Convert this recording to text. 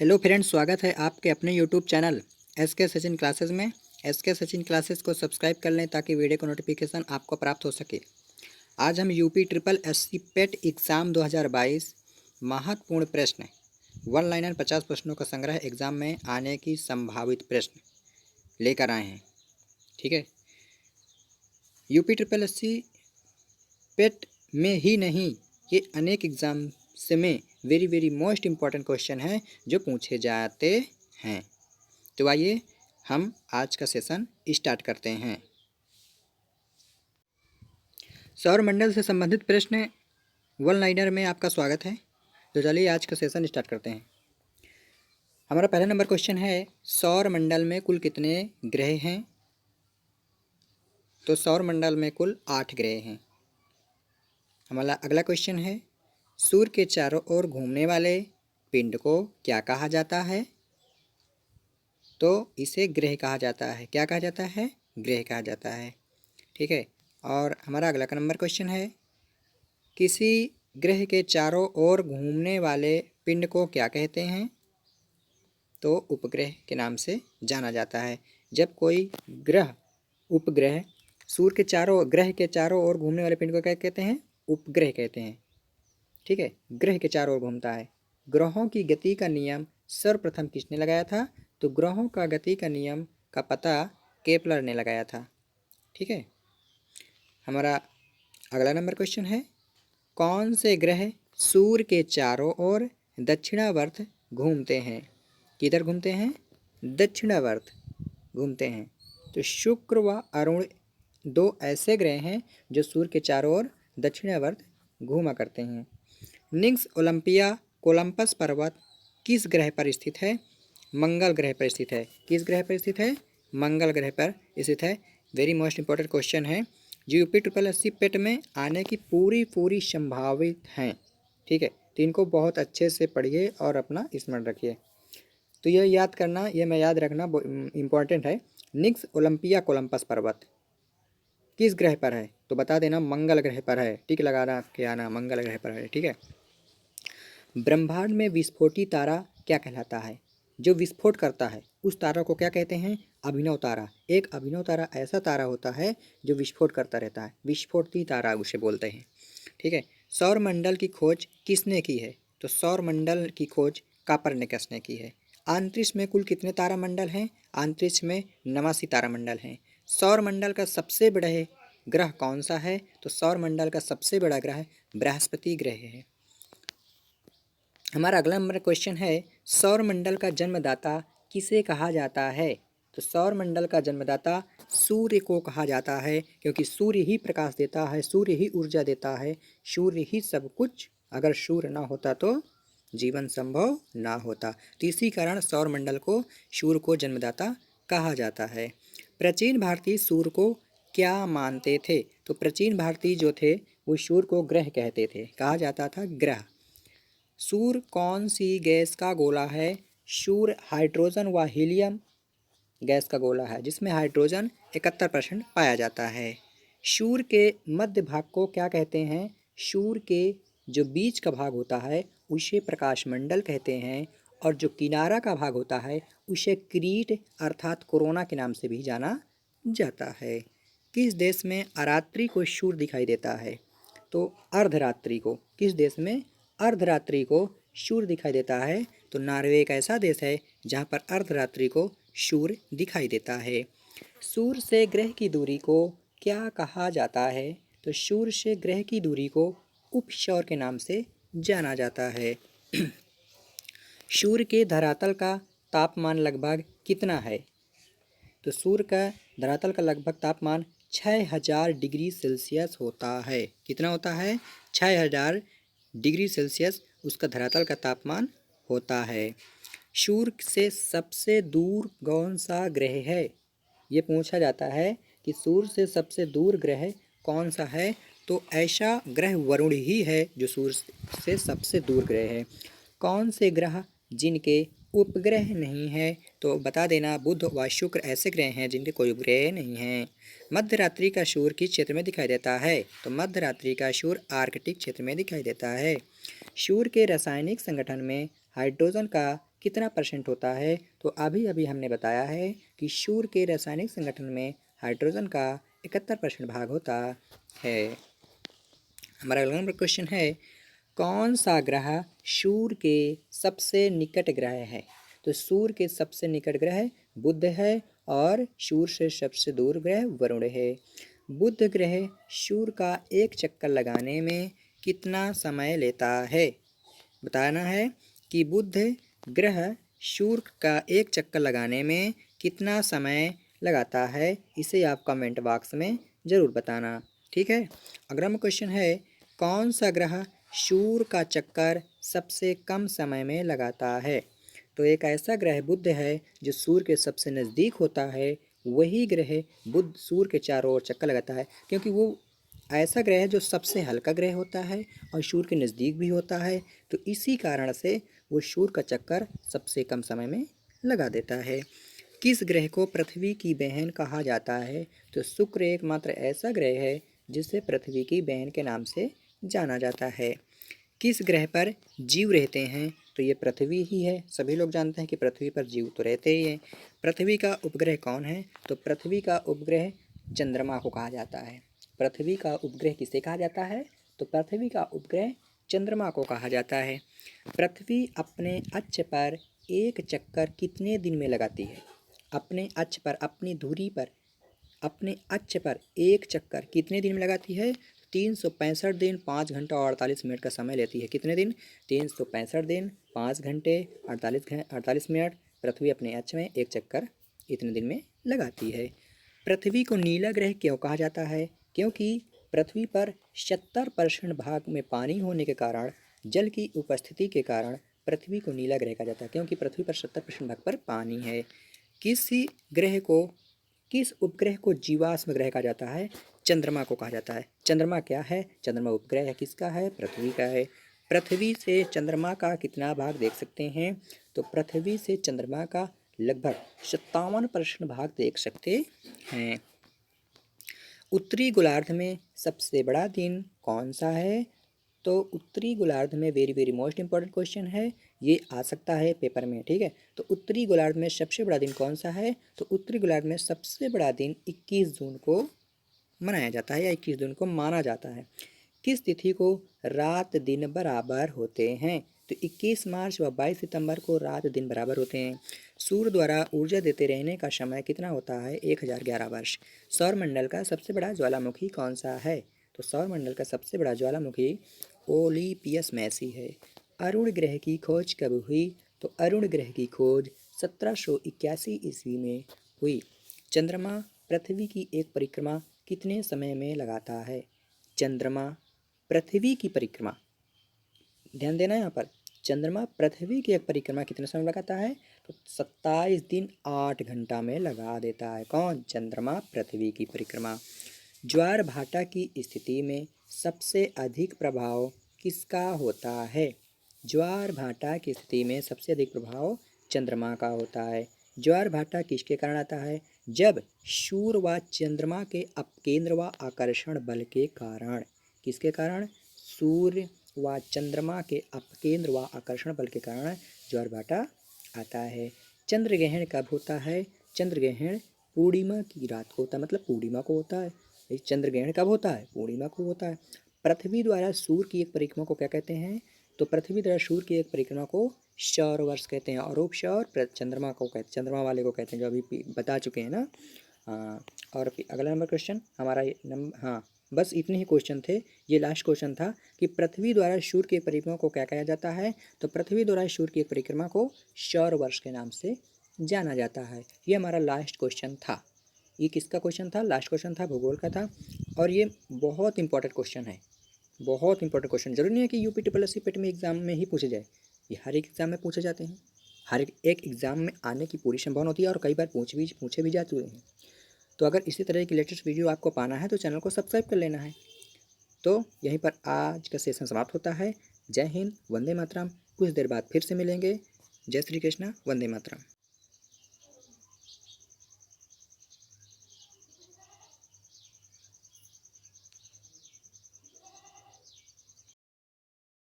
Hello friends, स्वागत है आपके अपने यूट्यूब चैनल एस के सचिन क्लासेस में। एस के सचिन क्लासेस को सब्सक्राइब कर लें ताकि वीडियो का नोटिफिकेशन आपको प्राप्त हो सके। आज हम यूपी ट्रिपल एससी पेट एग्ज़ाम 2022 महत्वपूर्ण प्रश्न वन लाइनर 50 प्रश्नों का संग्रह एग्ज़ाम में आने की संभावित प्रश्न लेकर आए हैं। ठीक है, यूपी ट्रिपल एससी पेट में ही नहीं, ये अनेक एग्ज़ाम से में वेरी मोस्ट इम्पॉर्टेंट क्वेश्चन है जो पूछे जाते हैं। तो आइए हम आज का सेशन स्टार्ट करते हैं। सौर मंडल से संबंधित प्रश्न वन लाइनर में आपका स्वागत है। तो चलिए आज का सेशन स्टार्ट करते हैं। हमारा पहला नंबर क्वेश्चन है, सौर मंडल में कुल कितने ग्रह हैं? तो सौर मंडल में कुल 8 ग्रह हैं। हमारा अगला क्वेश्चन है, सूर्य के चारों ओर घूमने वाले पिंड को क्या कहा जाता है? तो इसे ग्रह कहा जाता है। क्या कहा जाता है? ग्रह कहा जाता है। ठीक है, और हमारा अगला का नंबर क्वेश्चन है, किसी ग्रह के चारों ओर घूमने वाले पिंड को क्या कहते हैं? तो उपग्रह के नाम से जाना जाता है। जब कोई ग्रह उपग्रह सूर्य के ग्रह के चारों ओर घूमने वाले पिंड को क्या कहते हैं? उपग्रह कहते हैं। ठीक है, ग्रह के चारों ओर घूमता है। ग्रहों की गति का नियम सर्वप्रथम किसने लगाया था? तो ग्रहों का गति का नियम का पता केपलर ने लगाया था। ठीक है, हमारा अगला नंबर क्वेश्चन है, कौन से ग्रह सूर्य के चारों ओर दक्षिणावर्त घूमते हैं? किधर घूमते हैं? दक्षिणावर्त घूमते हैं। तो शुक्र व अरुण दो ऐसे ग्रह हैं जो सूर्य के चारों ओर दक्षिणावर्त घूमा करते हैं। निक्स ओलंपिया कोलंबस पर्वत किस ग्रह पर स्थित है? मंगल ग्रह पर स्थित है। किस ग्रह पर स्थित है? मंगल ग्रह पर स्थित है। वेरी मोस्ट इंपॉर्टेंट क्वेश्चन है जो यूपी ट्रिपल एससी पेट में आने की पूरी संभावित हैं। ठीक है, तो इनको बहुत अच्छे से पढ़िए और अपना स्मरण रखिए। तो यह याद करना, यह मैं याद रखना इम्पॉर्टेंट है। निक्स ओलंपिया कोलंबस पर्वत किस ग्रह पर है? तो बता देना मंगल ग्रह पर है। टिक लगाना के आना, मंगल ग्रह पर है। ठीक है, ब्रह्मांड में विस्फोटी तारा क्या कहलाता है? जो विस्फोट करता है उस तारा को क्या कहते हैं? अभिनव तारा। एक अभिनव तारा ऐसा तारा होता है जो विस्फोट करता रहता है, विस्फोटी तारा उसे बोलते हैं। ठीक है, सौर मंडल की खोज किसने की है? तो सौर मंडल की खोज कापरनिकस ने की है। अंतरिक्ष में कुल कितने तारामंडल हैं? अंतरिक्ष में 89 तारामंडल हैं। सौर मंडल का सबसे बड़ा ग्रह कौन सा है? तो सौर मंडल का सबसे बड़ा ग्रह बृहस्पति ग्रह है। हमारा अगला नंबर क्वेश्चन है, सौर मंडल का जन्मदाता किसे कहा जाता है? तो सौर मंडल का जन्मदाता सूर्य को कहा जाता है, क्योंकि सूर्य ही प्रकाश देता है, सूर्य ही ऊर्जा देता है, सूर्य ही सब कुछ। अगर सूर्य ना होता तो जीवन संभव ना होता। तो इसी कारण सौर मंडल को सूर्य को जन्मदाता कहा जाता है। प्राचीन भारतीय सूर्य को क्या मानते थे? तो प्राचीन भारतीय जो थे वो सूर्य को ग्रह कहते थे, कहा जाता था ग्रह। सूर्य कौन सी गैस का गोला है? सूर्य हाइड्रोजन व हीलियम गैस का गोला है, जिसमें हाइड्रोजन 71% पाया जाता है। सूर्य के मध्य भाग को क्या कहते हैं? सूर्य के जो बीच का भाग होता है उसे प्रकाश मंडल कहते हैं, और जो किनारा का भाग होता है उसे क्रीट अर्थात कोरोना के नाम से भी जाना जाता है। किस देश में अरात्रि को सूर्य दिखाई देता है? तो अर्धरात्रि को। किस देश में अर्धरात्रि को सूर्य दिखाई देता है? तो नॉर्वे एक ऐसा देश है जहाँ पर अर्धरात्रि को सूर्य दिखाई देता है। सूर्य से ग्रह की दूरी को क्या कहा जाता है? तो सूर्य से ग्रह की दूरी को उपसौर के नाम से जाना जाता है। सूर्य के धरातल का तापमान लगभग कितना है? तो सूर्य का धरातल का लगभग तापमान 6000 डिग्री सेल्सियस होता है। कितना होता है? 6000 डिग्री सेल्सियस उसका धरातल का तापमान होता है। सूर्य से सबसे दूर कौन सा ग्रह है? ये पूछा जाता है कि सूर्य से सबसे दूर ग्रह कौन सा है? तो ऐसा ग्रह वरुण ही है जो सूर्य से सबसे दूर ग्रह है। कौन से ग्रह जिनके उपग्रह नहीं है? तो बता देना बुध व शुक्र ऐसे ग्रह हैं जिनके कोई उपग्रह नहीं हैं। मध्य रात्रि का सूर्य किस क्षेत्र में दिखाई देता है? तो मध्य रात्रि का सूर्य आर्कटिक क्षेत्र में दिखाई देता है। सूर्य के रासायनिक संगठन में हाइड्रोजन का कितना % होता है? तो अभी अभी हमने बताया है कि सूर्य के रासायनिक संगठन में हाइड्रोजन का 71% भाग होता है। हमारा अगला नंबर क्वेश्चन है, कौन सा ग्रह सूर्य के सबसे निकट ग्रह है? तो सूर्य के सबसे निकट ग्रह बुध है और सूर्य से सबसे दूर ग्रह वरुण है। बुध ग्रह सूर्य का एक चक्कर लगाने में कितना समय लेता है? बताना है कि बुध ग्रह सूर्य का एक चक्कर लगाने में कितना समय लगाता है। इसे आप कमेंट बॉक्स में ज़रूर बताना, ठीक है। अगला क्वेश्चन है, कौन सा ग्रह सूर्य का चक्कर सबसे कम समय में लगाता है? तो एक ऐसा ग्रह बुध है जो सूर्य के सबसे नज़दीक होता है, वही ग्रह बुध सूर्य के चारों ओर चक्कर लगाता है, क्योंकि वो ऐसा ग्रह है जो सबसे हल्का ग्रह होता है और सूर्य के नज़दीक भी होता है। तो इसी कारण से वो सूर्य का चक्कर सबसे कम समय में लगा देता है। किस ग्रह को पृथ्वी की बहन कहा जाता है? तो शुक्र एकमात्र ऐसा ग्रह है जिसे पृथ्वी की बहन के नाम से जाना जाता है। किस ग्रह पर जीव रहते हैं? तो ये पृथ्वी ही है। सभी लोग जानते हैं कि पृथ्वी पर जीव तो रहते ही हैं। पृथ्वी का उपग्रह कौन है? तो पृथ्वी का उपग्रह चंद्रमा को कहा जाता है। पृथ्वी का उपग्रह किसे कहा जाता है? तो पृथ्वी का उपग्रह चंद्रमा को कहा जाता है। पृथ्वी अपने अक्ष पर एक चक्कर कितने दिन में लगाती है? अपने अक्ष पर, अपनी धुरी पर, अपने अक्ष पर एक चक्कर कितने दिन में लगाती है? 365 दिन 5 घंटा और 48 मिनट का समय लेती है। कितने दिन? 365 दिन 5 घंटे 48 मिनट पृथ्वी अपने अक्ष में एक चक्कर इतने दिन में लगाती है। पृथ्वी को नीला ग्रह क्यों कहा जाता है? क्योंकि पृथ्वी पर 70% भाग में पानी होने के कारण, जल की उपस्थिति के कारण पृथ्वी को नीला ग्रह कहा जाता है, क्योंकि पृथ्वी पर 70% भाग पर पानी है। किस उपग्रह को जीवाश्म ग्रह कहा जाता है? चंद्रमा को कहा जाता है। चंद्रमा क्या है? चंद्रमा उपग्रह है। किसका है? पृथ्वी का है। पृथ्वी से चंद्रमा का कितना भाग देख सकते हैं? तो पृथ्वी से चंद्रमा का लगभग 57% भाग देख सकते हैं। उत्तरी गोलार्ध में सबसे बड़ा दिन कौन सा है? तो उत्तरी गोलार्ध में very very most important question है, ये आ सकता है पेपर में, ठीक है। तो उत्तरी गोलार्ध में सबसे बड़ा दिन कौन सा है? तो उत्तरी गोलार्ध में सबसे बड़ा दिन 21 जून को मनाया जाता है या 21 जून को माना जाता है। किस तिथि को रात दिन बराबर होते हैं? तो 21 मार्च व 22 सितंबर को रात दिन बराबर होते हैं। सूर्य द्वारा ऊर्जा देते रहने का समय कितना होता है? 1011 वर्ष। सौरमंडल का सबसे बड़ा ज्वालामुखी कौन सा है? तो सौरमंडल का सबसे बड़ा ज्वालामुखी ओलिपियस मैसी है। अरुण ग्रह की खोज कब हुई? तो अरुण ग्रह की खोज 1781 ईस्वी में हुई। चंद्रमा पृथ्वी की एक परिक्रमा कितने समय में लगाता है? चंद्रमा पृथ्वी की परिक्रमा, ध्यान देना यहाँ पर, चंद्रमा पृथ्वी की एक परिक्रमा कितने समय लगाता है? तो 27 दिन 8 घंटा में लगा देता है। कौन? चंद्रमा पृथ्वी की परिक्रमा। ज्वार भाटा की स्थिति में सबसे अधिक प्रभाव किसका होता है? ज्वार भाटा की स्थिति में सबसे अधिक प्रभाव चंद्रमा का होता है। ज्वार भाटा किसके कारण आता है? जब सूर्य व चंद्रमा के अपकेंद्र व आकर्षण बल के कारण। किसके कारण? सूर्य व चंद्रमा के अपकेंद्र व आकर्षण बल के कारण ज्वार भाटा आता है। चंद्र ग्रहण कब होता है? चंद्र ग्रहण पूर्णिमा की रात को होता है, मतलब पूर्णिमा को होता है। चंद्र ग्रहण कब होता है? पूर्णिमा को होता है। पृथ्वी द्वारा सूर्य की एक परिक्रमा को क्या कहते हैं? तो पृथ्वी द्वारा सूर्य की एक परिक्रमा को सौर वर्ष कहते हैं। और उपसौर चंद्रमा को कहते, चंद्रमा वाले को कहते हैं, जो अभी बता चुके हैं ना। और अगला नंबर क्वेश्चन हमारा हाँ, बस इतने ही क्वेश्चन थे। ये लास्ट क्वेश्चन था कि पृथ्वी द्वारा सूर्य की परिक्रमा को क्या कहा जाता है? तो पृथ्वी द्वारा सूर्य की परिक्रमा को सौर वर्ष के नाम से जाना जाता है। ये हमारा लास्ट क्वेश्चन था। ये किसका क्वेश्चन था? लास्ट क्वेश्चन था, भूगोल का था। और ये बहुत इंपॉर्टेंट क्वेश्चन है, बहुत इंपॉर्टेंट क्वेश्चन। जरूरी नहीं है कि यूपी ट्रिपल एस पेट में एग्जाम में ही पूछे जाए, ये हर एक एग्जाम में पूछे जाते हैं। हर एक एग्जाम में आने की पूरी संभावना होती है और कई बार पूछे भी जा चुके हैं। तो अगर इसी तरह की लेटेस्ट वीडियो आपको पाना है तो चैनल को सब्सक्राइब कर लेना है। तो यहीं पर आज का सेशन समाप्त होता है। जय हिंद, वंदे मातरम। कुछ देर बाद फिर से मिलेंगे। जय श्री कृष्णा, वंदे मातरम।